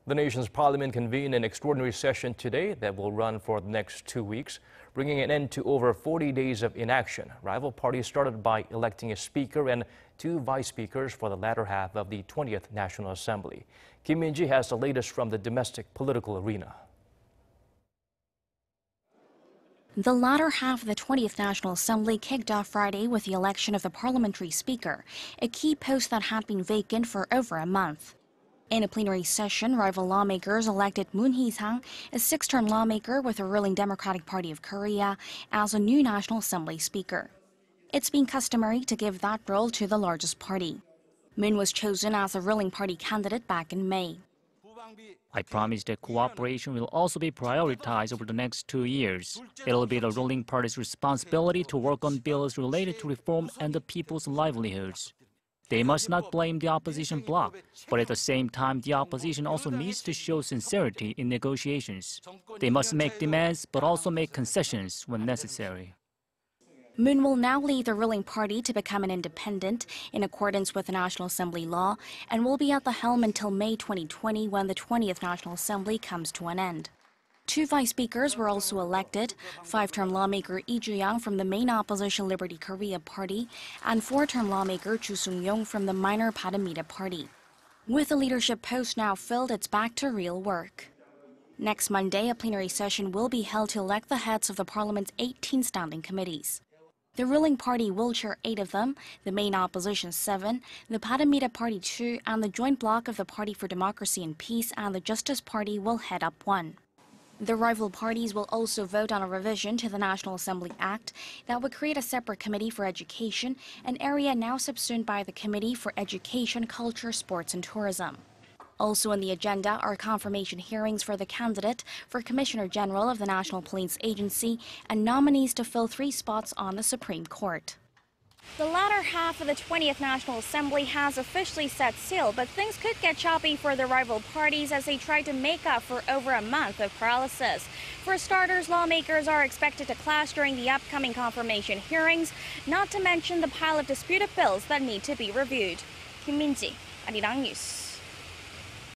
The nation's parliament convened an extraordinary session today that will run for the next 2 weeks, bringing an end to over 40 days of inaction. Rival parties started by electing a speaker and 2 vice speakers for the latter half of the 20th National Assembly. Kim Min-ji has the latest from the domestic political arena. The latter half of the 20th National Assembly kicked off Friday with the election of the parliamentary speaker, a key post that had been vacant for over a month. In a plenary session, rival lawmakers elected Moon Hee-sang, a 6-term lawmaker with the ruling Democratic Party of Korea, as a new National Assembly speaker. It's been customary to give that role to the largest party. Moon was chosen as a ruling party candidate back in May. I promise that cooperation will also be prioritized over the next 2 years. It'll be the ruling party's responsibility to work on bills related to reform and the people's livelihoods. They must not blame the opposition bloc, but at the same time, the opposition also needs to show sincerity in negotiations. They must make demands, but also make concessions when necessary. Moon will now leave the ruling party to become an independent in accordance with the National Assembly law and will be at the helm until May 2020 when the 20th National Assembly comes to an end. 2 vice speakers were also elected, 5-term lawmaker Lee Ju-young from the main opposition Liberty Korea Party and 4-term lawmaker Chu Sung-yong from the minor Paramita Party. With the leadership post now filled, it's back to real work. Next Monday, a plenary session will be held to elect the heads of the Parliament's 18 standing committees. The ruling party will chair 8 of them, the main opposition 7, the Paramita Party 2, and the joint bloc of the Party for Democracy and Peace and the Justice Party will head up 1. The rival parties will also vote on a revision to the National Assembly Act that would create a separate committee for education, an area now subsumed by the Committee for Education, Culture, Sports and Tourism. Also on the agenda are confirmation hearings for the candidate for Commissioner General of the National Police Agency and nominees to fill 3 spots on the Supreme Court. The latter half of the 20th National Assembly has officially set sail, but things could get choppy for the rival parties as they try to make up for over a month of paralysis. For starters, lawmakers are expected to clash during the upcoming confirmation hearings, not to mention the pile of disputed bills that need to be reviewed. Kim Min-ji, Arirang News.